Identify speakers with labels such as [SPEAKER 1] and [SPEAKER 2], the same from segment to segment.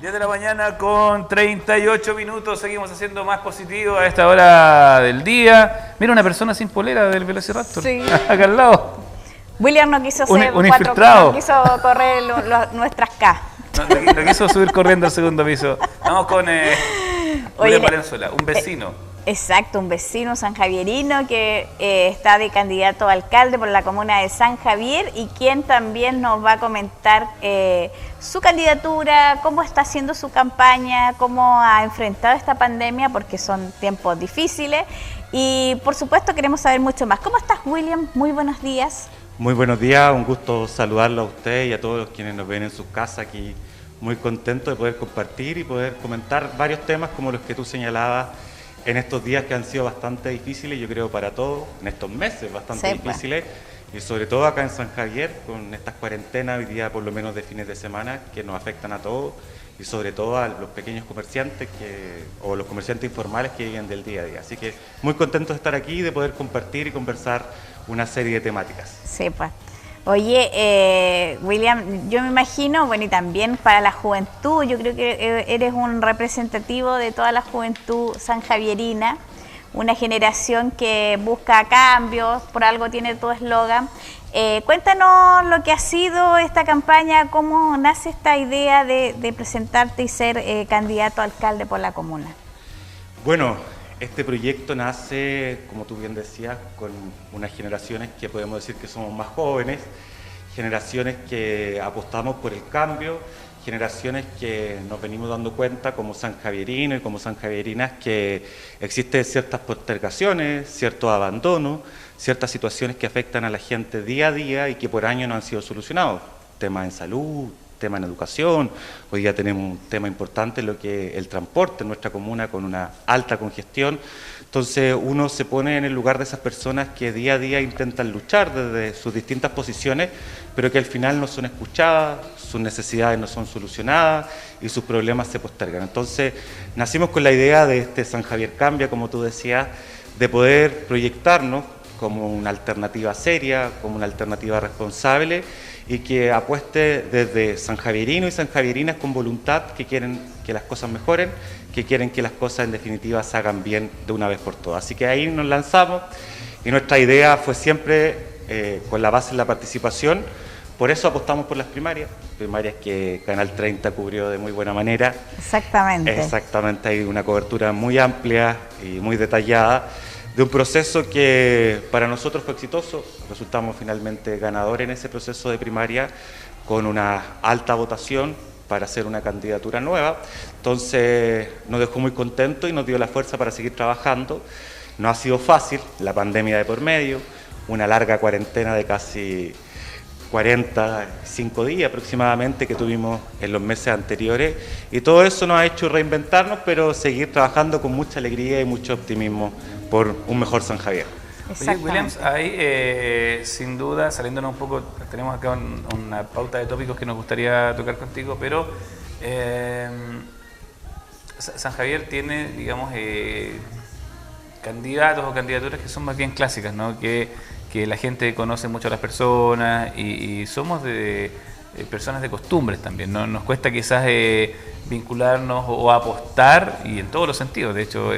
[SPEAKER 1] 10 de la mañana con 38 minutos, seguimos haciendo más positivo a esta hora del día. Mira, una persona sin polera del Velociraptor,
[SPEAKER 2] sí.
[SPEAKER 1] Acá al lado.
[SPEAKER 2] William no quiso hacer
[SPEAKER 1] un infiltrado.
[SPEAKER 2] No quiso correr nuestras K.
[SPEAKER 1] No quiso subir corriendo al segundo piso. Vamos con William Valenzuela, un vecino.
[SPEAKER 2] Exacto, un vecino sanjavierino que está de candidato a alcalde por la comuna de San Javier y quien también nos va a comentar su candidatura, cómo está haciendo su campaña, cómo ha enfrentado esta pandemia, porque son tiempos difíciles. Y por supuesto queremos saber mucho más. ¿Cómo estás, William? Muy buenos días.
[SPEAKER 3] Muy buenos días, un gusto saludarlo a usted y a todos los quienes nos ven en sus casas aquí. Muy contento de poder compartir y poder comentar varios temas como los que tú señalabas en estos días que han sido bastante difíciles, yo creo, para todos, en estos meses bastante difíciles, y sobre todo acá en San Javier, con estas cuarentenas, hoy día por lo menos de fines de semana, que nos afectan a todos, y sobre todo a los pequeños comerciantes o los comerciantes informales que viven del día a día. Así que muy contento de estar aquí y de poder compartir y conversar una serie de temáticas.
[SPEAKER 2] Sí, pues. Oye, William, yo me imagino, bueno, y también para la juventud, yo creo que eres un representativo de toda la juventud sanjavierina, una generación que busca cambios, por algo tiene tu eslogan. Cuéntanos lo que ha sido esta campaña, cómo nace esta idea de presentarte y ser candidato a alcalde por la comuna.
[SPEAKER 3] Bueno, este proyecto nace, como tú bien decías, con unas generaciones que podemos decir que somos más jóvenes, generaciones que apostamos por el cambio, generaciones que nos venimos dando cuenta como sanjavierinos y como sanjavierinas que existen ciertas postergaciones, ciertos abandonos, ciertas situaciones que afectan a la gente día a día y que por años no han sido solucionados. Temas en salud, tema en educación, hoy día tenemos un tema importante, lo que es el transporte en nuestra comuna con una alta congestión. Entonces uno se pone en el lugar de esas personas que día a día intentan luchar desde sus distintas posiciones, pero que al final no son escuchadas, sus necesidades no son solucionadas y sus problemas se postergan. Entonces nacimos con la idea de este San Javier Cambia, como tú decías, de poder proyectarnos como una alternativa seria, como una alternativa responsable y que apueste desde sanjavierinos y sanjavierinas con voluntad, que quieren que las cosas mejoren, que quieren que las cosas en definitiva se hagan bien de una vez por todas. Así que ahí nos lanzamos y nuestra idea fue siempre con la base en la participación. Por eso apostamos por las primarias que Canal 30 cubrió de muy buena manera.
[SPEAKER 2] Exactamente.
[SPEAKER 3] Exactamente, hay una cobertura muy amplia y muy detallada de un proceso que para nosotros fue exitoso. Resultamos finalmente ganadores en ese proceso de primaria con una alta votación para hacer una candidatura nueva. Entonces nos dejó muy contentos y nos dio la fuerza para seguir trabajando. No ha sido fácil, la pandemia de por medio, una larga cuarentena de casi 45 días aproximadamente que tuvimos en los meses anteriores, y todo eso nos ha hecho reinventarnos, pero seguir trabajando con mucha alegría y mucho optimismo por un mejor San Javier.
[SPEAKER 1] Oye, Williams, ahí sin duda, saliéndonos un poco, tenemos acá una pauta de tópicos que nos gustaría tocar contigo, pero San Javier tiene, digamos, candidatos o candidaturas que son más bien clásicas, ¿no? Que la gente conoce mucho a las personas y somos de personas de costumbres también, ¿no? Nos cuesta quizás vincularnos o apostar, y en todos los sentidos. De hecho,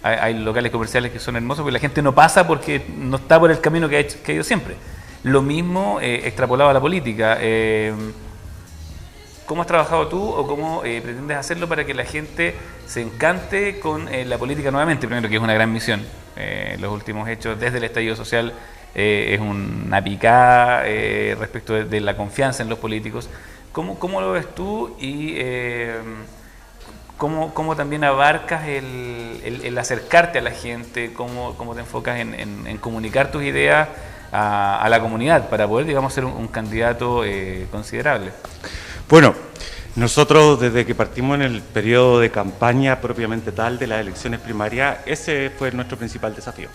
[SPEAKER 1] hay locales comerciales que son hermosos, pero la gente no pasa porque no está por el camino que ha ido siempre. Lo mismo extrapolado a la política. ¿Cómo has trabajado tú o cómo pretendes hacerlo para que la gente se encante con la política nuevamente? Primero, que es una gran misión. Los últimos hechos desde el estallido social es una picada respecto de la confianza en los políticos. ¿Cómo lo ves tú y cómo también abarcas el acercarte a la gente? ¿Cómo te enfocas en comunicar tus ideas a la comunidad para poder, digamos, ser un candidato considerable?
[SPEAKER 3] Bueno, nosotros desde que partimos en el periodo de campaña propiamente tal de las elecciones primarias, ese fue nuestro principal desafío.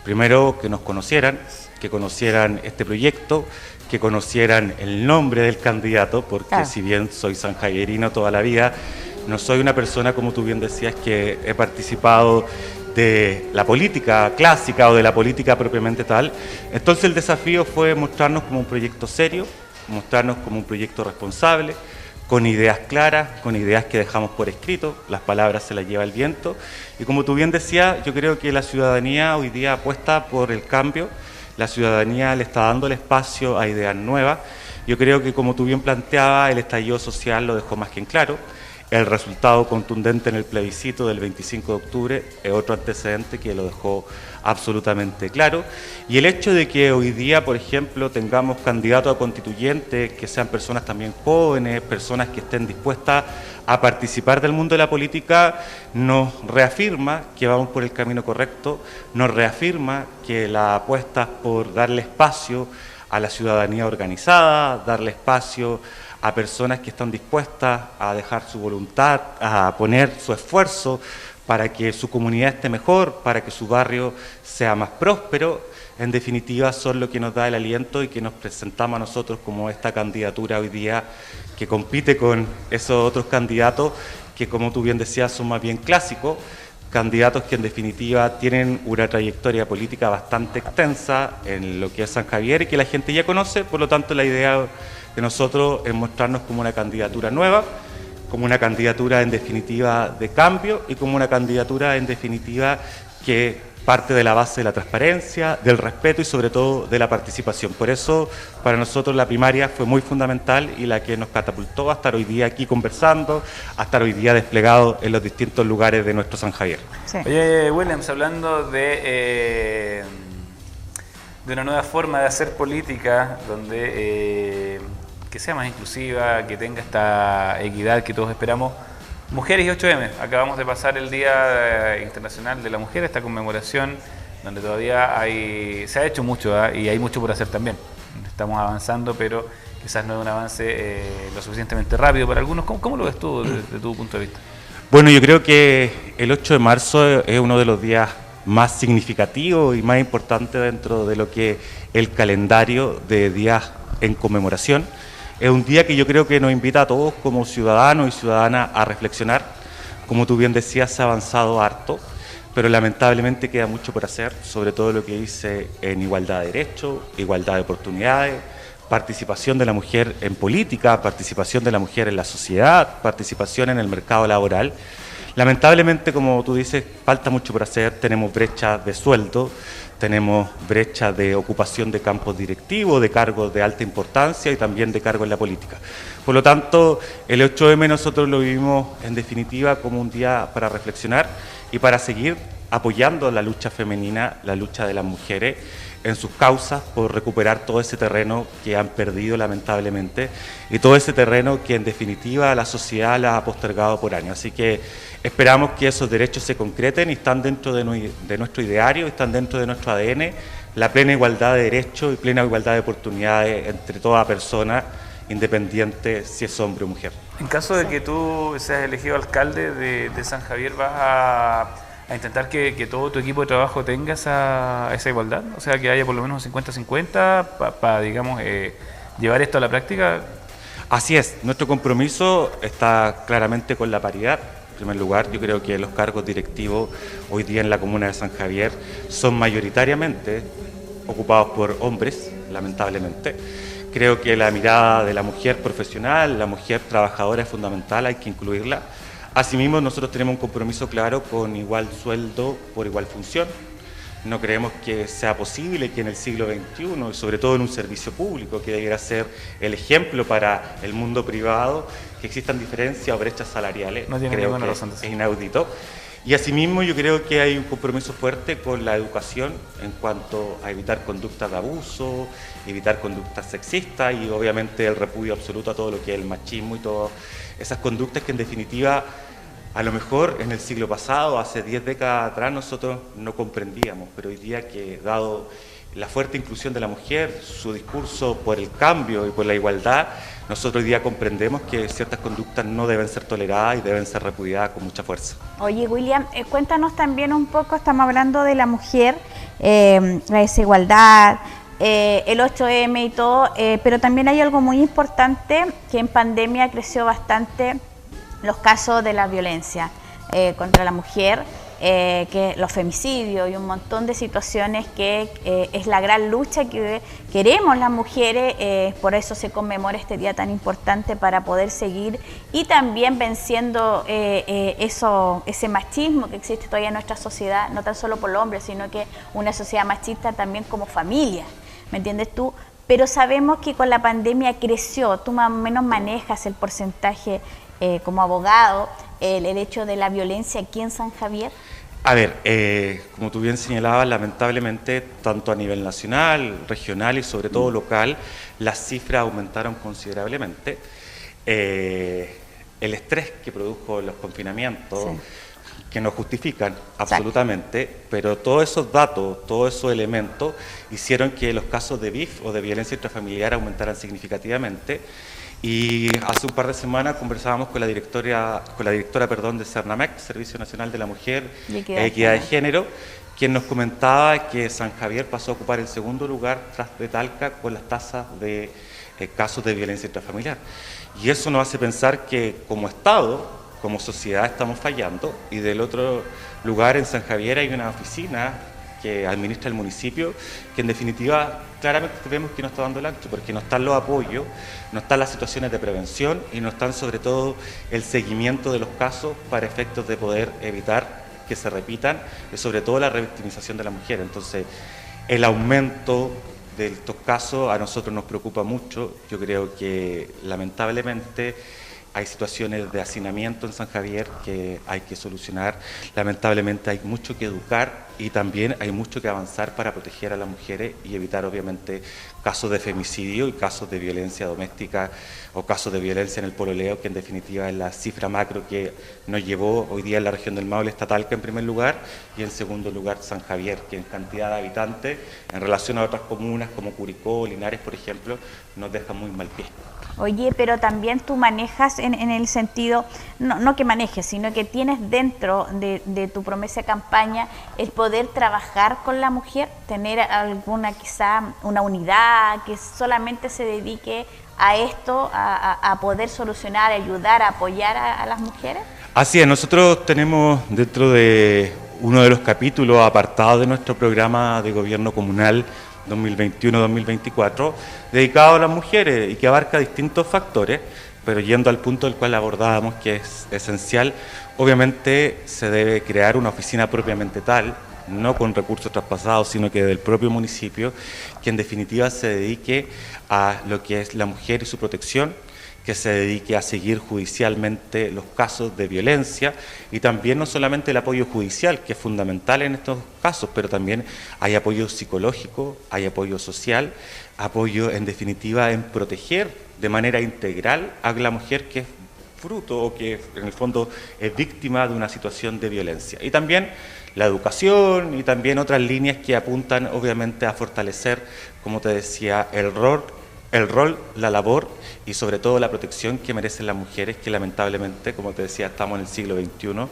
[SPEAKER 3] Primero, que nos conocieran, que conocieran este proyecto, que conocieran el nombre del candidato, porque si bien soy sanjavierino toda la vida, no soy una persona, como tú bien decías, que he participado de la política clásica o de la política propiamente tal. Entonces el desafío fue mostrarnos como un proyecto serio, mostrarnos como un proyecto responsable, con ideas claras, con ideas que dejamos por escrito, las palabras se las lleva el viento. Y como tú bien decías, yo creo que la ciudadanía hoy día apuesta por el cambio, la ciudadanía le está dando el espacio a ideas nuevas. Yo creo que, como tú bien planteabas, el estallido social lo dejó más que en claro. El resultado contundente en el plebiscito del 25 de octubre es otro antecedente que lo dejó absolutamente claro. Y el hecho de que hoy día, por ejemplo, tengamos candidatos a constituyentes que sean personas también jóvenes, personas que estén dispuestas a participar del mundo de la política, nos reafirma que vamos por el camino correcto, nos reafirma que la apuesta por darle espacio a la ciudadanía organizada, darle espacio a personas que están dispuestas a dejar su voluntad, a poner su esfuerzo para que su comunidad esté mejor, para que su barrio sea más próspero, en definitiva son lo que nos da el aliento y que nos presentamos a nosotros como esta candidatura hoy día que compite con esos otros candidatos que, como tú bien decías, son más bien clásicos, candidatos que en definitiva tienen una trayectoria política bastante extensa en lo que es San Javier y que la gente ya conoce. Por lo tanto, la idea de nosotros es mostrarnos como una candidatura nueva, como una candidatura en definitiva de cambio y como una candidatura en definitiva que parte de la base de la transparencia, del respeto y sobre todo de la participación. Por eso para nosotros la primaria fue muy fundamental y la que nos catapultó a estar hoy día aquí conversando, a estar hoy día desplegados en los distintos lugares de nuestro San Javier.
[SPEAKER 1] Sí. Oye, Williams, hablando de una nueva forma de hacer política donde que sea más inclusiva, que tenga esta equidad que todos esperamos. Mujeres y 8M, acabamos de pasar el Día Internacional de la Mujer, esta conmemoración donde todavía se ha hecho mucho y hay mucho por hacer también. Estamos avanzando, pero quizás no es un avance lo suficientemente rápido para algunos. ¿Cómo lo ves tú desde tu punto de vista?
[SPEAKER 3] Bueno, yo creo que el 8 de marzo es uno de los días más significativos y más importantes dentro de lo que es el calendario de días en conmemoración. Es un día que yo creo que nos invita a todos como ciudadanos y ciudadanas a reflexionar. Como tú bien decías, se ha avanzado harto, pero lamentablemente queda mucho por hacer, sobre todo lo que dice en igualdad de derechos, igualdad de oportunidades, participación de la mujer en política, participación de la mujer en la sociedad, participación en el mercado laboral. Lamentablemente, como tú dices, falta mucho por hacer, tenemos brechas de sueldo, tenemos brechas de ocupación de campos directivos, de cargos de alta importancia y también de cargos en la política. Por lo tanto, el 8M nosotros lo vivimos en definitiva como un día para reflexionar y para seguir apoyando la lucha femenina, la lucha de las mujeres en sus causas por recuperar todo ese terreno que han perdido lamentablemente y todo ese terreno que en definitiva la sociedad la ha postergado por años. Así que esperamos que esos derechos se concreten y están dentro de nuestro ideario, están dentro de nuestro ADN, la plena igualdad de derechos y plena igualdad de oportunidades entre toda persona, independiente si es hombre o mujer.
[SPEAKER 1] En caso de que tú seas elegido alcalde de San Javier, ¿vas a intentar que todo tu equipo de trabajo tenga esa igualdad? O sea, que haya por lo menos un 50-50 para digamos, llevar esto a la práctica.
[SPEAKER 3] Así es, nuestro compromiso está claramente con la paridad. En primer lugar, yo creo que los cargos directivos hoy día en la comuna de San Javier son mayoritariamente ocupados por hombres, lamentablemente. Creo que la mirada de la mujer profesional, la mujer trabajadora es fundamental, hay que incluirla. Asimismo, nosotros tenemos un compromiso claro con igual sueldo por igual función. No creemos que sea posible que en el siglo XXI, y sobre todo en un servicio público que debiera ser el ejemplo para el mundo privado, que existan diferencias o brechas salariales.
[SPEAKER 1] No tiene ninguna razón de
[SPEAKER 3] ser. Es inaudito. Y asimismo yo creo que hay un compromiso fuerte con la educación en cuanto a evitar conductas de abuso, evitar conductas sexistas y obviamente el repudio absoluto a todo lo que es el machismo y todas esas conductas que en definitiva a lo mejor en el siglo pasado, hace 10 décadas atrás, nosotros no comprendíamos, pero hoy día que dado la fuerte inclusión de la mujer, su discurso por el cambio y por la igualdad, nosotros hoy día comprendemos que ciertas conductas no deben ser toleradas y deben ser repudiadas con mucha fuerza.
[SPEAKER 2] Oye, William, cuéntanos también un poco, estamos hablando de la mujer, la desigualdad, el 8M y todo, pero también hay algo muy importante que en pandemia creció bastante, los casos de la violencia contra la mujer. que los femicidios y un montón de situaciones que es la gran lucha que queremos las mujeres, por eso se conmemora este día tan importante para poder seguir y también venciendo ese machismo que existe todavía en nuestra sociedad, no tan solo por los hombres, sino que una sociedad machista también como familia, ¿me entiendes tú? Pero sabemos que con la pandemia creció, tú más o menos manejas el porcentaje como abogado, el hecho de la violencia aquí en San Javier.
[SPEAKER 3] A ver, como tú bien señalabas, lamentablemente, tanto a nivel nacional, regional y sobre todo local, las cifras aumentaron considerablemente. El estrés que produjo los confinamientos, sí, que no justifican absolutamente, exacto, pero todos esos datos, todos esos elementos hicieron que los casos de BIF o de violencia intrafamiliar aumentaran significativamente. Y hace un par de semanas conversábamos con la directora de Cernamec, Servicio Nacional de la Mujer y Equidad de Género, quien nos comentaba que San Javier pasó a ocupar el segundo lugar tras de Talca con las tasas de casos de violencia intrafamiliar. Y eso nos hace pensar que como Estado, como sociedad estamos fallando, y del otro lugar en San Javier hay una oficina que administra el municipio, que en definitiva claramente vemos que no está dando el ancho, porque no están los apoyos, no están las situaciones de prevención y no están sobre todo el seguimiento de los casos para efectos de poder evitar que se repitan, y sobre todo la revictimización de la mujer. Entonces, el aumento de estos casos a nosotros nos preocupa mucho. Yo creo que lamentablemente hay situaciones de hacinamiento en San Javier que hay que solucionar. Lamentablemente hay mucho que educar y también hay mucho que avanzar para proteger a las mujeres y evitar obviamente casos de femicidio y casos de violencia doméstica o casos de violencia en el pololeo, que en definitiva es la cifra macro que nos llevó hoy día en la región del Maule está Talca en primer lugar y en segundo lugar San Javier, que en cantidad de habitantes en relación a otras comunas como Curicó, Linares por ejemplo, nos deja muy mal pie.
[SPEAKER 2] Oye, pero también tú manejas en el sentido, no que manejes, sino que tienes dentro de tu promesa de campaña el poder trabajar con la mujer, tener alguna quizá una unidad que solamente se dedique a esto, a poder solucionar, ayudar, apoyar a las mujeres.
[SPEAKER 3] Así es, nosotros tenemos dentro de uno de los capítulos apartados de nuestro programa de gobierno comunal 2021-2024, dedicado a las mujeres y que abarca distintos factores, pero yendo al punto del cual abordábamos, que es esencial, obviamente se debe crear una oficina propiamente tal, no con recursos traspasados, sino que del propio municipio, que en definitiva se dedique a lo que es la mujer y su protección, que se dedique a seguir judicialmente los casos de violencia y también no solamente el apoyo judicial, que es fundamental en estos casos, pero también hay apoyo psicológico, hay apoyo social, apoyo en definitiva en proteger de manera integral a la mujer que es fruto o que en el fondo es víctima de una situación de violencia. Y también la educación y también otras líneas que apuntan obviamente a fortalecer, como te decía, el rol, la labor y sobre todo la protección que merecen las mujeres, que lamentablemente, como te decía, estamos en el siglo XXI,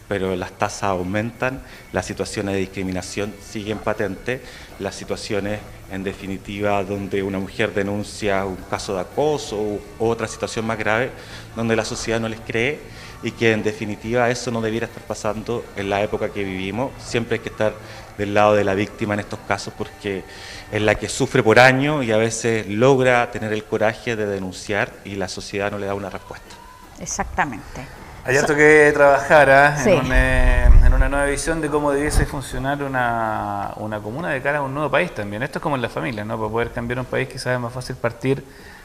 [SPEAKER 3] pero las tasas aumentan, las situaciones de discriminación siguen patentes, las situaciones en definitiva donde una mujer denuncia un caso de acoso u otra situación más grave, donde la sociedad no les cree y que en definitiva eso no debiera estar pasando en la época que vivimos. Siempre hay que estar del lado de la víctima en estos casos porque es la que sufre por años y a veces logra tener el coraje de denunciar y la sociedad no le da una respuesta.
[SPEAKER 2] Exactamente.
[SPEAKER 1] Hay harto que trabajar
[SPEAKER 2] sí,
[SPEAKER 1] en una nueva visión de cómo debiese funcionar una comuna de cara a un nuevo país también. Esto es como en la familia, ¿no? Para poder cambiar un país quizás es más fácil partir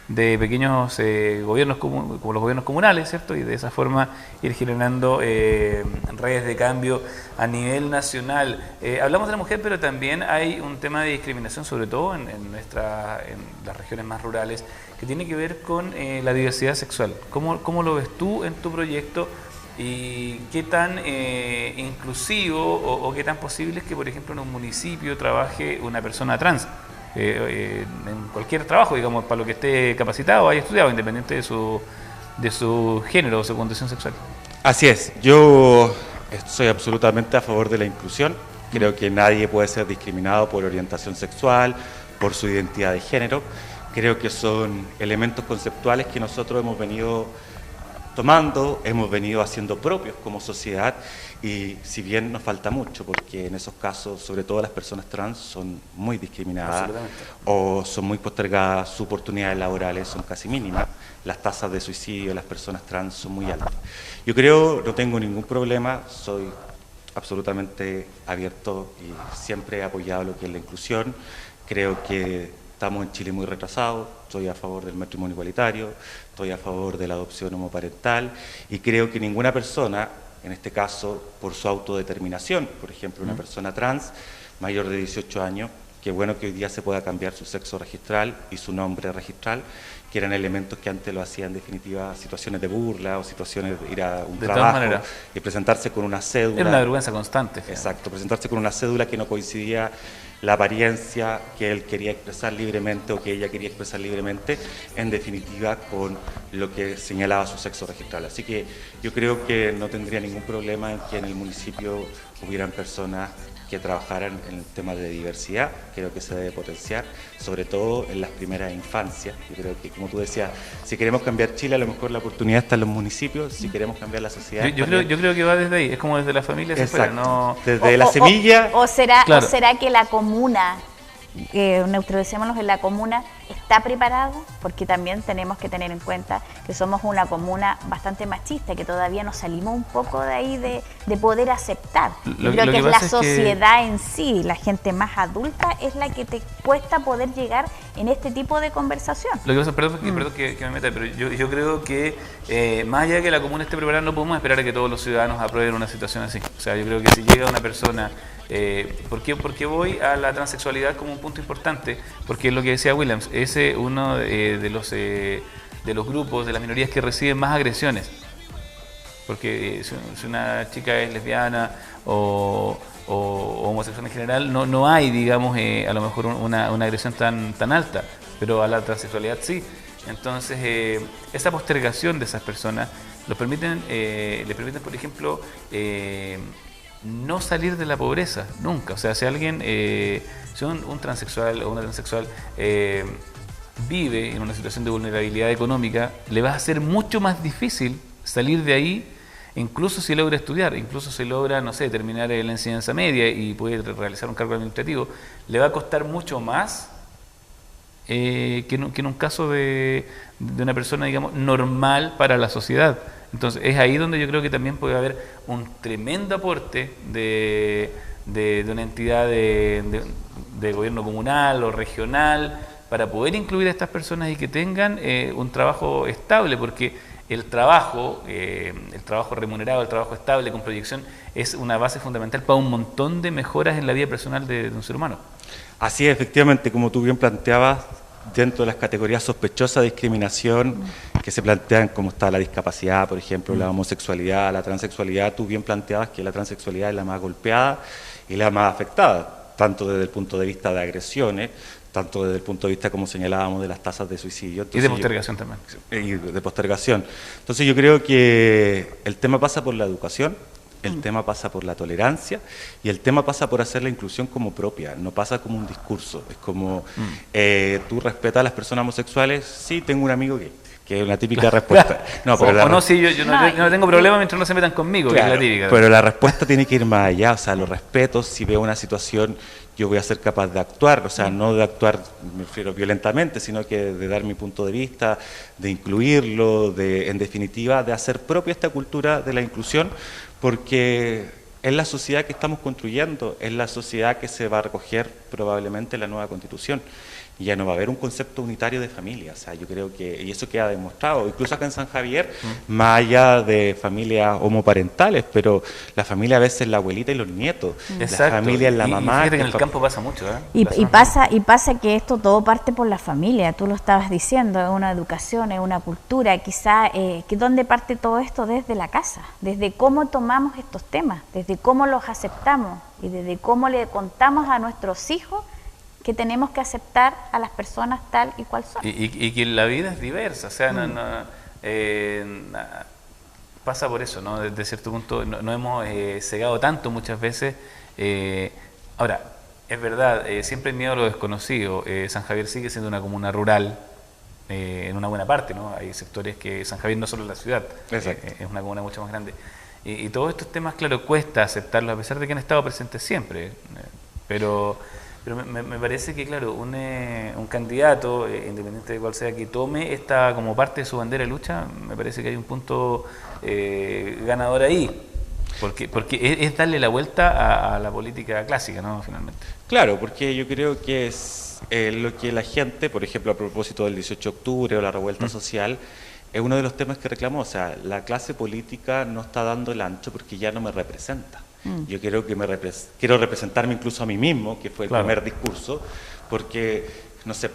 [SPEAKER 1] de pequeños gobiernos como los gobiernos comunales, ¿cierto? Y de esa forma ir generando redes de cambio a nivel nacional. Hablamos de la mujer, pero también hay un tema de discriminación, sobre todo en las regiones más rurales, que tiene que ver con la diversidad sexual. ¿Cómo lo ves tú en tu proyecto? ¿Y qué tan inclusivo o qué tan posible es que, por ejemplo, en un municipio trabaje una persona trans? En cualquier trabajo, digamos, para lo que esté capacitado o haya estudiado, independiente de su género o su condición sexual.
[SPEAKER 3] Así es, yo estoy absolutamente a favor de la inclusión. Creo que nadie puede ser discriminado por orientación sexual, por su identidad de género. Creo que son elementos conceptuales que nosotros hemos venido tomando, hemos venido haciendo propios como sociedad, y si bien nos falta mucho, porque en esos casos, sobre todo las personas trans, son muy discriminadas o son muy postergadas, sus oportunidades laborales son casi mínimas, las tasas de suicidio de las personas trans son muy altas. Yo creo, no tengo ningún problema, soy absolutamente abierto y siempre he apoyado lo que es la inclusión. Creo que estamos en Chile muy retrasados, estoy a favor del matrimonio igualitario, estoy a favor de la adopción homoparental, y creo que ninguna persona, en este caso por su autodeterminación, por ejemplo una persona trans mayor de 18 años, qué bueno que hoy día se pueda cambiar su sexo registral y su nombre registral, que eran elementos que antes lo hacían en definitiva situaciones de burla o situaciones de ir a un trabajo y presentarse con una cédula.
[SPEAKER 1] Era una vergüenza constante.
[SPEAKER 3] Exacto, presentarse con una cédula que no coincidía la apariencia que él quería expresar libremente o que ella quería expresar libremente, en definitiva con lo que señalaba su sexo registral. Así que yo creo que no tendría ningún problema en que en el municipio hubieran personas que trabajaran en el tema de diversidad. Creo que se debe potenciar, sobre todo en las primeras infancias. Yo creo que, como tú decías, si queremos cambiar Chile, a lo mejor la oportunidad está en los municipios. Si queremos cambiar la sociedad...
[SPEAKER 1] Yo creo que va desde ahí, es como desde la familia.
[SPEAKER 3] Exacto,
[SPEAKER 1] no...
[SPEAKER 3] desde la semilla...
[SPEAKER 2] ¿O será que la comuna, neutralicémonos en la comuna, está preparado? Porque también tenemos que tener en cuenta que somos una comuna bastante machista, que todavía nos salimos un poco de ahí de poder aceptar. Yo creo que es la sociedad en sí, la gente más adulta, es la que te cuesta poder llegar en este tipo de conversación.
[SPEAKER 1] Lo que pasa, perdón que me meta, pero yo creo que más allá de que la comuna esté preparada, no podemos esperar a que todos los ciudadanos aprueben una situación así. O sea, yo creo que si llega una persona... ¿Por qué voy a la transexualidad como un punto importante? Porque es lo que decía Williams, es uno de los grupos, de las minorías que reciben más agresiones. Porque si una chica es lesbiana o homosexual en general, no hay, digamos, a lo mejor una agresión tan alta, pero a la transexualidad sí. Entonces, esa postergación de esas personas les permiten, por ejemplo, no salir de la pobreza, nunca. O sea, si alguien, si un transexual o una transexual vive en una situación de vulnerabilidad económica, le va a ser mucho más difícil salir de ahí, incluso si logra estudiar, incluso si logra, no sé, terminar la enseñanza media y puede realizar un cargo administrativo, le va a costar mucho más que en un caso de una persona, digamos, normal para la sociedad. Entonces, es ahí donde yo creo que también puede haber un tremendo aporte de una entidad de gobierno comunal o regional para poder incluir a estas personas y que tengan un trabajo estable, porque el trabajo remunerado, el trabajo estable con proyección es una base fundamental para un montón de mejoras en la vida personal de un ser humano.
[SPEAKER 3] Así es, efectivamente, como tú bien planteabas, dentro de las categorías sospechosas de discriminación que se plantean, como está la discapacidad, por ejemplo, la homosexualidad, la transexualidad, tú bien planteabas que la transexualidad es la más golpeada y la más afectada, tanto desde el punto de vista de agresiones, tanto desde el punto de vista, como señalábamos, de las tasas de suicidio. Entonces,
[SPEAKER 1] y de postergación también.
[SPEAKER 3] Y de postergación. Entonces yo creo que el tema pasa por la educación, el tema pasa por la tolerancia y el tema pasa por hacer la inclusión como propia, no pasa como un discurso. Es como, ¿tú respetas a las personas homosexuales? Sí, tengo un amigo que es una típica respuesta. No, pero
[SPEAKER 1] sí, yo no tengo problema mientras no se metan conmigo, claro, que es la típica.
[SPEAKER 3] Pero la respuesta tiene que ir más allá, o sea, lo respeto, si veo una situación yo voy a ser capaz de actuar, o sea, no de actuar, me refiero violentamente, sino que de dar mi punto de vista, de incluirlo, en definitiva, de hacer propia esta cultura de la inclusión, porque es la sociedad que estamos construyendo, es la sociedad que se va a recoger probablemente en la nueva Constitución. Y ya no va a haber un concepto unitario de familia, o sea, yo creo que, y eso queda demostrado, incluso acá en San Javier, más allá de familias homoparentales, pero la familia a veces es la abuelita y los nietos, la familia es la mamá.
[SPEAKER 1] Fíjate que en el campo pasa mucho, ¿eh?
[SPEAKER 2] Y pasa que esto todo parte por la familia, tú lo estabas diciendo, es una educación, es una cultura, quizá, que ¿dónde parte todo esto? Desde la casa, desde cómo tomamos estos temas, desde cómo los aceptamos y desde cómo le contamos a nuestros hijos que tenemos que aceptar a las personas tal y cual son.
[SPEAKER 1] Y que la vida es diversa, o sea, pasa por eso, ¿no? Desde cierto punto no hemos cegado tanto muchas veces. Ahora, es verdad, siempre hay miedo a lo desconocido. San Javier sigue siendo una comuna rural, en una buena parte, ¿no? Hay sectores que San Javier no solo es la ciudad, es una comuna mucho más grande. Y todos estos temas, claro, cuesta aceptarlos, a pesar de que han estado presentes siempre. Pero me parece que, claro, un candidato, independiente de cuál sea, que tome esta como parte de su bandera de lucha, me parece que hay un punto ganador ahí. Porque es darle la vuelta a la política clásica, ¿no? Finalmente.
[SPEAKER 3] Claro, porque yo creo que es lo que la gente, por ejemplo, a propósito del 18 de octubre o la revuelta social, es uno de los temas que reclamó. O sea, la clase política no está dando el ancho porque ya no me representa. Yo creo que quiero representarme incluso a mí mismo, que fue el primer discurso, porque, no sé,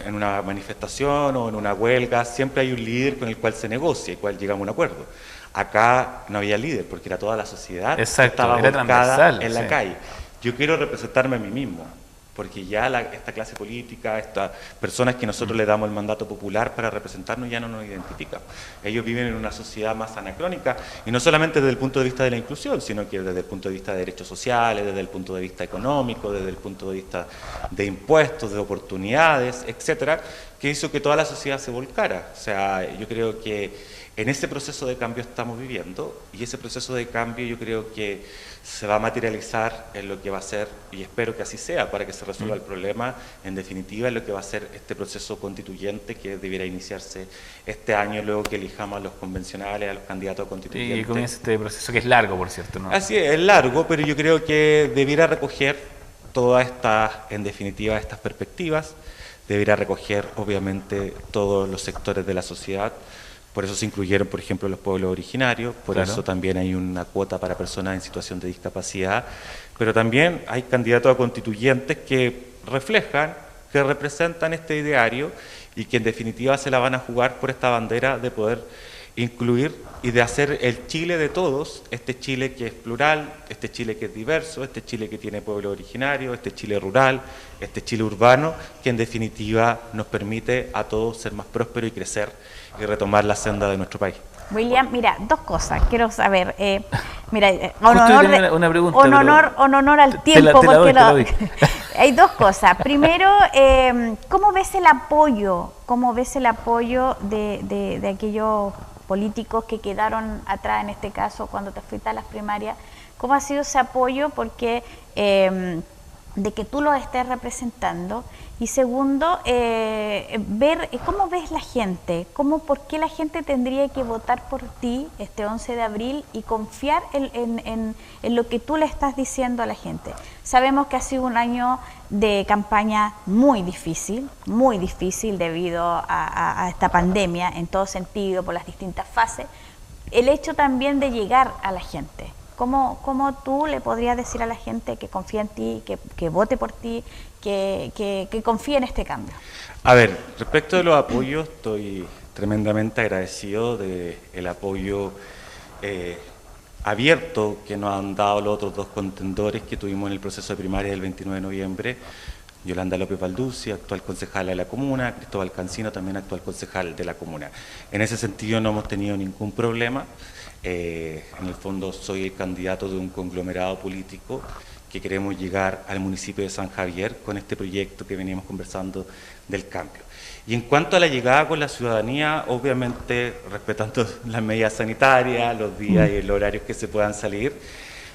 [SPEAKER 3] en una manifestación o en una huelga siempre hay un líder con el cual se negocia y cual llegamos a un acuerdo. Acá no había líder porque era toda la sociedad que estaba volcada en la calle. Yo quiero representarme a mí mismo, porque ya esta clase política, estas personas que nosotros le damos el mandato popular para representarnos ya no nos identifican. Ellos viven en una sociedad más anacrónica, y no solamente desde el punto de vista de la inclusión, sino que desde el punto de vista de derechos sociales, desde el punto de vista económico, desde el punto de vista de impuestos, de oportunidades, etcétera, que hizo que toda la sociedad se volcara. O sea, yo creo que en ese proceso de cambio estamos viviendo, y ese proceso de cambio yo creo que se va a materializar en lo que va a ser, y espero que así sea, para que se resuelva el problema, en definitiva, en lo que va a ser este proceso constituyente que debiera iniciarse este año, luego que elijamos a los convencionales, a los candidatos constituyentes.
[SPEAKER 1] Y comienza este proceso que es largo, por cierto, ¿no?
[SPEAKER 3] Así es largo, pero yo creo que debiera recoger todas estas, en definitiva, estas perspectivas, debiera recoger, obviamente, todos los sectores de la sociedad. Por eso se incluyeron, por ejemplo, los pueblos originarios, por eso también hay una cuota para personas en situación de discapacidad, pero también hay candidatos a constituyentes que reflejan, que representan este ideario y que en definitiva se la van a jugar por esta bandera de poder incluir y de hacer el Chile de todos, este Chile que es plural, este Chile que es diverso, este Chile que tiene pueblo originario, este Chile rural, este Chile urbano, que en definitiva nos permite a todos ser más prósperos y crecer y retomar la senda de nuestro país.
[SPEAKER 2] William, mira, dos cosas, quiero saber, mira,
[SPEAKER 1] una pregunta,
[SPEAKER 2] en honor al tiempo,
[SPEAKER 1] te la doy.
[SPEAKER 2] Hay dos cosas. Primero, ¿cómo ves el apoyo? ¿Cómo ves el apoyo de aquellos políticos que quedaron atrás, en este caso, cuando te fuiste a las primarias? ¿Cómo ha sido ese apoyo? Porque de que tú lo estés representando. Y segundo, ver cómo ves la gente, por qué la gente tendría que votar por ti este 11 de abril y confiar en lo que tú le estás diciendo a la gente. Sabemos que ha sido un año de campaña muy difícil debido a esta pandemia en todo sentido, por las distintas fases. El hecho también de llegar a la gente. ¿Cómo tú le podrías decir a la gente que confía en ti, que vote por ti, que confíe en este cambio?
[SPEAKER 3] A ver, respecto de los apoyos, estoy tremendamente agradecido del apoyo abierto que nos han dado los otros dos contendores que tuvimos en el proceso de primaria del 29 de noviembre. Yolanda López Balduzzi, actual concejala de la comuna, Cristóbal Cancino, también actual concejal de la comuna. En ese sentido no hemos tenido ningún problema. En el fondo soy el candidato de un conglomerado político que queremos llegar al municipio de San Javier con este proyecto que veníamos conversando del cambio. Y en cuanto a la llegada con la ciudadanía, obviamente respetando las medidas sanitarias, los días y los horarios que se puedan salir,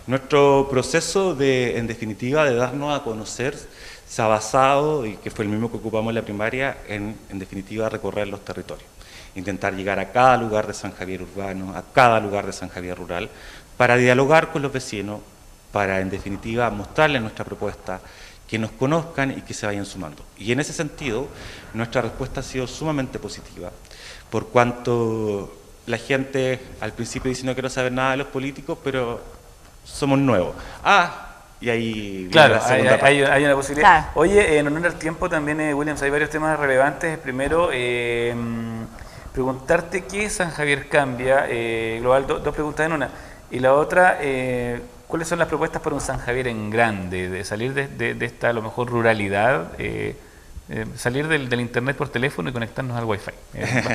[SPEAKER 3] nuestro proceso en definitiva, de darnos a conocer se ha basado, y que fue el mismo que ocupamos en la primaria, en definitiva recorrer los territorios. Intentar llegar a cada lugar de San Javier urbano, a cada lugar de San Javier rural, para dialogar con los vecinos, para en definitiva mostrarles nuestra propuesta, que nos conozcan y que se vayan sumando. Y en ese sentido, nuestra respuesta ha sido sumamente positiva, por cuanto la gente al principio dice no quiero saber nada de los políticos, pero somos nuevos. Y ahí
[SPEAKER 1] claro, hay una posibilidad. Claro. Oye, en honor al tiempo también, Williams, hay varios temas relevantes. Primero, preguntarte qué San Javier cambia, global, dos preguntas en una. Y la otra, ¿cuáles son las propuestas para un San Javier en grande? De salir de esta, a lo mejor, ruralidad, salir del internet por teléfono y conectarnos al Wi-Fi.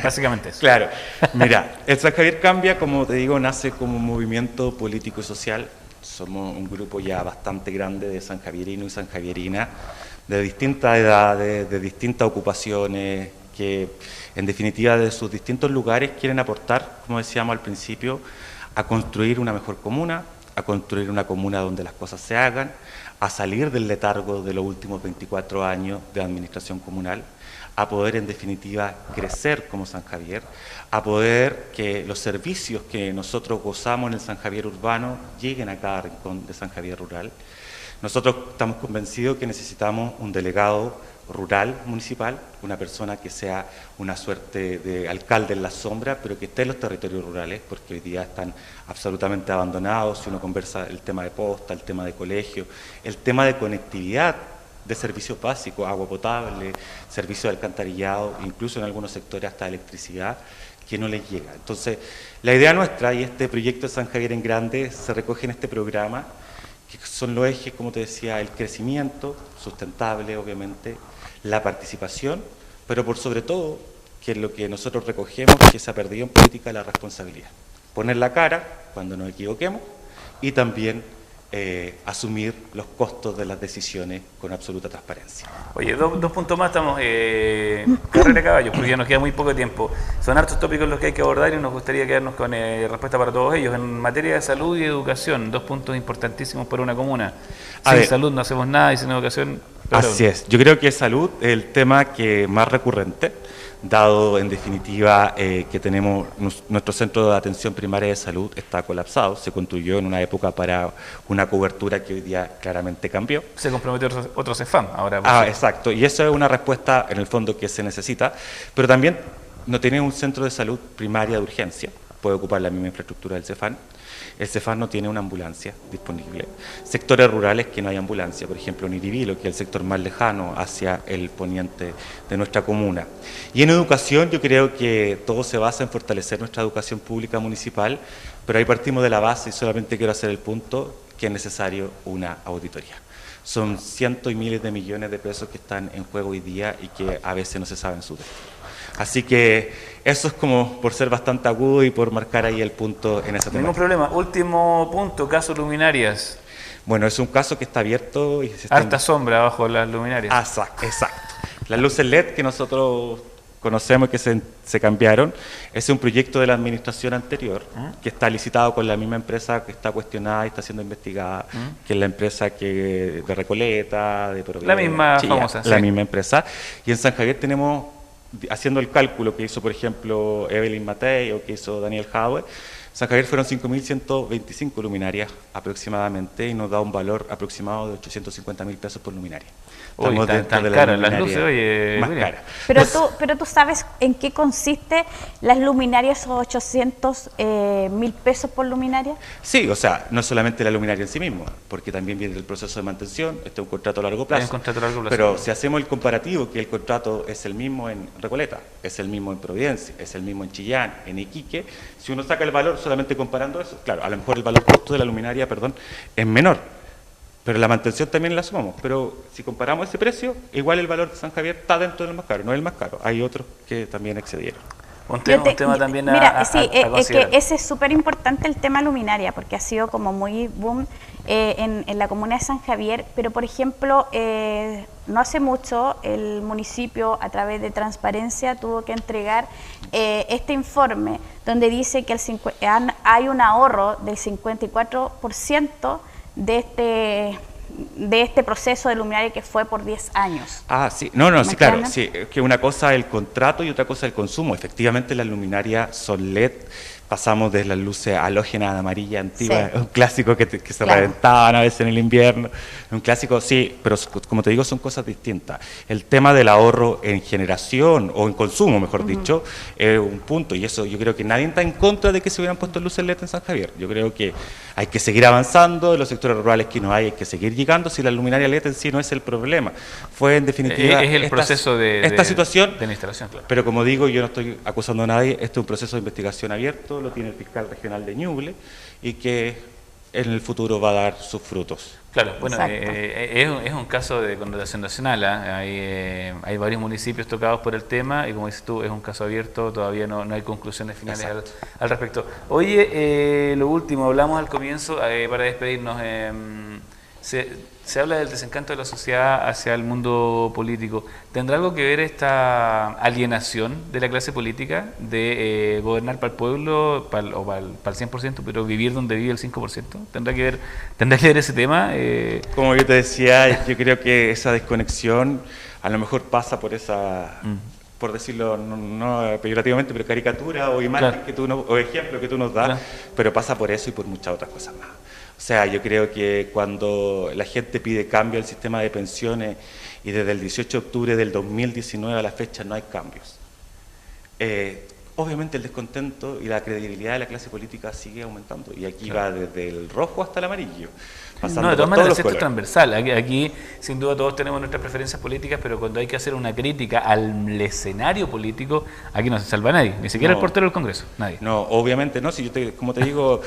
[SPEAKER 1] Básicamente eso.
[SPEAKER 3] Claro. Mira, el San Javier cambia, como te digo, nace como un movimiento político y social. Somos un grupo ya bastante grande de sanjavierinos y sanjavierinas, de distintas edades, de distintas ocupaciones, que en definitiva de sus distintos lugares quieren aportar, como decíamos al principio, a construir una mejor comuna, a construir una comuna donde las cosas se hagan, a salir del letargo de los últimos 24 años de administración comunal, a poder en definitiva crecer como San Javier, a poder que los servicios que nosotros gozamos en el San Javier urbano lleguen a cada rincón de San Javier rural. Nosotros estamos convencidos que necesitamos un delegado rural municipal, una persona que sea una suerte de alcalde en la sombra, pero que esté en los territorios rurales, porque hoy día están absolutamente abandonados. Si uno conversa el tema de posta, el tema de colegio, el tema de conectividad, de servicios básicos, agua potable, servicio de alcantarillado, incluso en algunos sectores hasta electricidad, que no les llega. Entonces, la idea nuestra y este proyecto de San Javier en Grande se recoge en este programa, que son los ejes, como te decía, el crecimiento sustentable, obviamente, la participación, pero por sobre todo, que es lo que nosotros recogemos, que se ha perdido en política, la responsabilidad. Poner la cara cuando nos equivoquemos y también asumir los costos de las decisiones con absoluta transparencia.
[SPEAKER 1] Oye, dos puntos más, estamos carrera de caballos, porque ya nos queda muy poco tiempo. Son hartos tópicos los que hay que abordar y nos gustaría quedarnos con respuesta para todos ellos. En materia de salud y educación, 2 puntos importantísimos para una comuna. Sin salud no hacemos nada y sin educación... Claro.
[SPEAKER 3] Así es, yo creo que salud es el tema que más recurrente, dado en definitiva que tenemos nuestro centro de atención primaria de salud está colapsado, se construyó en una época para una cobertura que hoy día claramente cambió.
[SPEAKER 1] Se comprometió otro CEFAM ahora.
[SPEAKER 3] Exacto, y eso es una respuesta en el fondo que se necesita, pero también no tiene un centro de salud primaria de urgencia, puede ocupar la misma infraestructura del CEFAM. El CEFAM no tiene una ambulancia disponible. Sectores rurales que no hay ambulancia, por ejemplo en Iribilo, que es el sector más lejano hacia el poniente de nuestra comuna. Y en educación yo creo que todo se basa en fortalecer nuestra educación pública municipal, pero ahí partimos de la base y solamente quiero hacer el punto que es necesario una auditoría. Son cientos y miles de millones de pesos que están en juego hoy día y que a veces no se saben su destino. Así que eso es como por ser bastante agudo y por marcar ahí el punto en esa temática.
[SPEAKER 1] Ningún problema. Último punto, caso luminarias.
[SPEAKER 3] Bueno, es un caso que está abierto. Y se está
[SPEAKER 1] harta sombra bajo las luminarias.
[SPEAKER 3] Exacto. Las luces LED que nosotros conocemos que se cambiaron, ese es un proyecto de la administración anterior, que está licitado con la misma empresa que está cuestionada y está siendo investigada, que es la empresa de Recoleta, de Providencia.
[SPEAKER 1] La misma famosa.
[SPEAKER 3] La misma empresa. Y en San Javier tenemos, haciendo el cálculo que hizo, por ejemplo, Evelyn Matei o que hizo Daniel Jaue, San Javier fueron 5.125 luminarias aproximadamente y nos da un valor aproximado de 850.000 pesos por luminaria.
[SPEAKER 1] Estamos tan caras las luces, oye.
[SPEAKER 3] Más caras.
[SPEAKER 2] Pero tú sabes en qué consiste las luminarias, esos 800.000 pesos por luminaria.
[SPEAKER 3] Sí, o sea, no solamente la luminaria en sí mismo, porque también viene el proceso de mantención, este es un contrato a largo plazo.
[SPEAKER 1] Es un contrato a largo plazo.
[SPEAKER 3] Pero si hacemos el comparativo, que el contrato es el mismo en Recoleta, es el mismo en Providencia, es el mismo en Chillán, en Iquique, si uno saca el valor solamente comparando eso, claro, a lo mejor el valor costo de la luminaria, es menor. Pero la mantención también la sumamos. Pero si comparamos ese precio, igual el valor de San Javier está dentro del más caro, no es el más caro. Hay otros que también excedieron.
[SPEAKER 1] Un tema también
[SPEAKER 2] a es que ese es súper importante el tema luminaria, porque ha sido como muy boom en la comuna de San Javier. Pero, por ejemplo, no hace mucho el municipio, a través de Transparencia, tuvo que entregar este informe, donde dice que hay un ahorro del 54% de este proceso de luminaria que fue por 10 años.
[SPEAKER 3] Sí, sí, claro, sí, que una cosa es el contrato y otra cosa es el consumo. Efectivamente las luminarias son LED, pasamos de las luces halógenas amarillas antiguas, sí. Un clásico que se reventaban a veces en el invierno, un clásico, sí, pero como te digo son cosas distintas. El tema del ahorro en generación o en consumo, mejor dicho, es un punto, y eso yo creo que nadie está en contra de que se hubieran puesto luces LED en San Javier. Yo creo que hay que seguir avanzando, en los sectores rurales que no hay que seguir llegando, si la luminaria LED en sí no es el problema. Fue en definitiva
[SPEAKER 1] es el proceso
[SPEAKER 3] esta situación
[SPEAKER 1] de instalación, claro.
[SPEAKER 3] Pero como digo, yo no estoy acusando a nadie, este es un proceso de investigación abierto, lo tiene el fiscal regional de Ñuble y que en el futuro va a dar sus frutos.
[SPEAKER 1] Claro, bueno, es un caso de connotación nacional, hay varios municipios tocados por el tema y como dices tú, es un caso abierto, todavía no hay conclusiones finales al respecto. Oye, lo último, hablamos al comienzo, para despedirnos, se habla del desencanto de la sociedad hacia el mundo político. ¿Tendrá algo que ver esta alienación de la clase política de gobernar para el pueblo o para el 100%, pero vivir donde vive el 5%? ¿Tendrá que ver ese tema?
[SPEAKER 3] Como yo te decía, yo creo que esa desconexión a lo mejor pasa por esa... por decirlo no peyorativamente, pero caricatura o imagen
[SPEAKER 1] claro.
[SPEAKER 3] o ejemplo que tú nos das, claro. Pero pasa por eso y por muchas otras cosas más. O sea, yo creo que cuando la gente pide cambio al sistema de pensiones y desde el 18 de octubre del 2019 a la fecha no hay cambios, obviamente el descontento y la credibilidad de la clase política sigue aumentando y aquí va desde el rojo hasta el amarillo.
[SPEAKER 1] No, de todas maneras esto es transversal. Aquí sin duda todos tenemos nuestras preferencias políticas, pero cuando hay que hacer una crítica al escenario político, aquí no se salva nadie, ni siquiera el portero del Congreso, nadie.
[SPEAKER 3] No, obviamente no, si como te digo,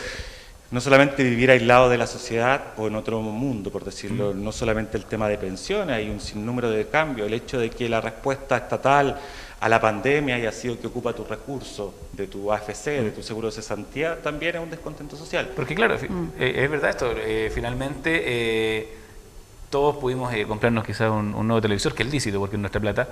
[SPEAKER 3] no solamente vivir aislado de la sociedad o en otro mundo, por decirlo, no solamente el tema de pensiones, hay un sinnúmero de cambios, el hecho de que la respuesta estatal a la pandemia haya sido que ocupa tus recursos de tu AFC, de tu seguro de cesantía, también es un descontento social.
[SPEAKER 1] Porque claro, es verdad esto, finalmente todos pudimos comprarnos quizás un nuevo televisor, que es lícito porque es nuestra plata,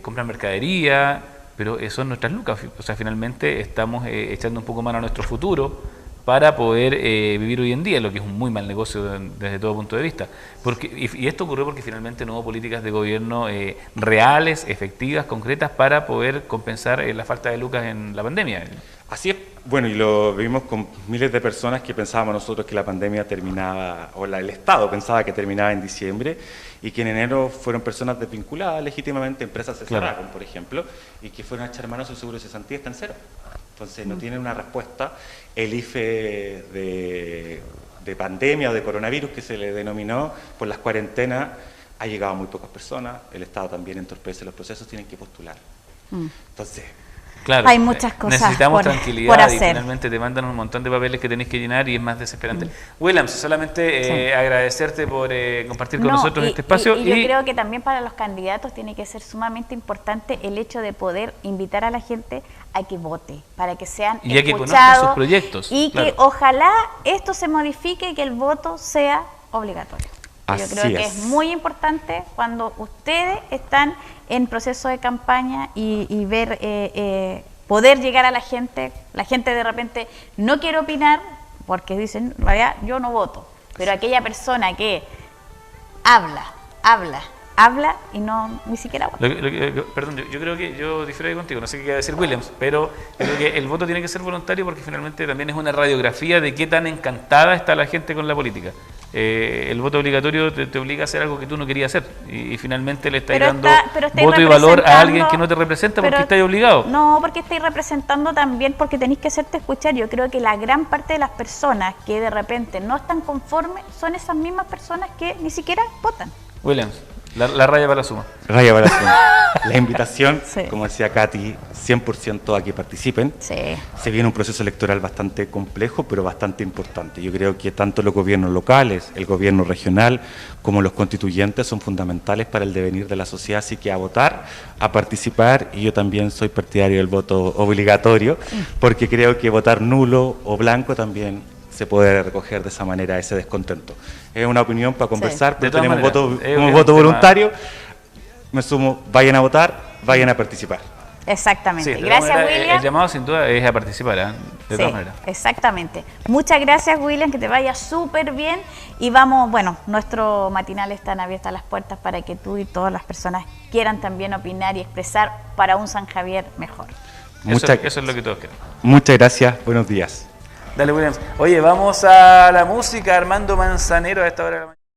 [SPEAKER 1] comprar mercadería, pero son nuestras lucas, o sea, finalmente estamos echando un poco mano a nuestro futuro para poder vivir hoy en día, lo que es un muy mal negocio desde todo punto de vista. Y esto ocurrió porque finalmente no hubo políticas de gobierno reales, efectivas, concretas, para poder compensar la falta de lucas en la pandemia.
[SPEAKER 3] Así es, bueno, y lo vimos con miles de personas que pensábamos nosotros que la pandemia terminaba, o el Estado pensaba que terminaba en diciembre, y que en enero fueron personas desvinculadas legítimamente, empresas se cerraron, por ejemplo, y que fueron a echar mano a su seguro de cesantía, está en cero. Entonces no tienen una respuesta. El IFE de pandemia o de coronavirus que se le denominó por las cuarentenas ha llegado a muy pocas personas, el Estado también entorpece los procesos, tienen que postular. Entonces...
[SPEAKER 2] Claro, hay muchas cosas
[SPEAKER 1] necesitamos
[SPEAKER 2] por
[SPEAKER 1] tranquilidad
[SPEAKER 2] hacer.
[SPEAKER 1] Y finalmente te mandan un montón de papeles que tenés que llenar y es más desesperante. Williams, solamente agradecerte por compartir con nosotros este espacio.
[SPEAKER 2] Y yo creo que también para los candidatos tiene que ser sumamente importante el hecho de poder invitar a la gente a que vote, para que sean
[SPEAKER 1] y escuchados, que conozcan sus proyectos.
[SPEAKER 2] Y que ojalá esto se modifique y que el voto sea obligatorio. Yo creo que es muy importante cuando ustedes están en proceso de campaña y ver, poder llegar a la gente de repente no quiere opinar porque dicen, en realidad yo no voto, pero aquella persona que habla y no ni siquiera vota.
[SPEAKER 1] Perdón, yo creo que yo difiero contigo, no sé qué quiere decir Williams, pero yo creo que el voto tiene que ser voluntario porque finalmente también es una radiografía de qué tan encantada está la gente con la política. El voto obligatorio te obliga a hacer algo que tú no querías hacer y finalmente le estás dando voto y valor a alguien que no te representa porque estás obligado.
[SPEAKER 2] No, porque estáis representando también porque tenéis que hacerte escuchar. Yo creo que la gran parte de las personas que de repente no están conformes son esas mismas personas que ni siquiera votan.
[SPEAKER 1] Williams, la raya para la suma.
[SPEAKER 3] Raya para la suma. La invitación, como decía Katy, 100% a que participen.
[SPEAKER 2] Sí.
[SPEAKER 3] Se viene un proceso electoral bastante complejo, pero bastante importante. Yo creo que tanto los gobiernos locales, el gobierno regional, como los constituyentes son fundamentales para el devenir de la sociedad. Así que a votar, a participar, y yo también soy partidario del voto obligatorio, porque creo que votar nulo o blanco también se puede recoger de esa manera ese descontento. Es una opinión para conversar, pero tenemos voto voluntario. Me sumo, vayan a votar, vayan a participar.
[SPEAKER 2] Exactamente.
[SPEAKER 1] Sí,
[SPEAKER 2] gracias, William.
[SPEAKER 1] El llamado sin duda es a participar, de todas maneras.
[SPEAKER 2] Exactamente. Muchas gracias, William, que te vaya súper bien. Y vamos, bueno, nuestro matinal están abiertas las puertas para que tú y todas las personas quieran también opinar y expresar para un San Javier mejor.
[SPEAKER 1] Eso es lo que todos queremos.
[SPEAKER 3] Muchas gracias, buenos días.
[SPEAKER 1] Dale, Williams. Oye, vamos a la música. Armando Manzanero a esta hora de la mañana.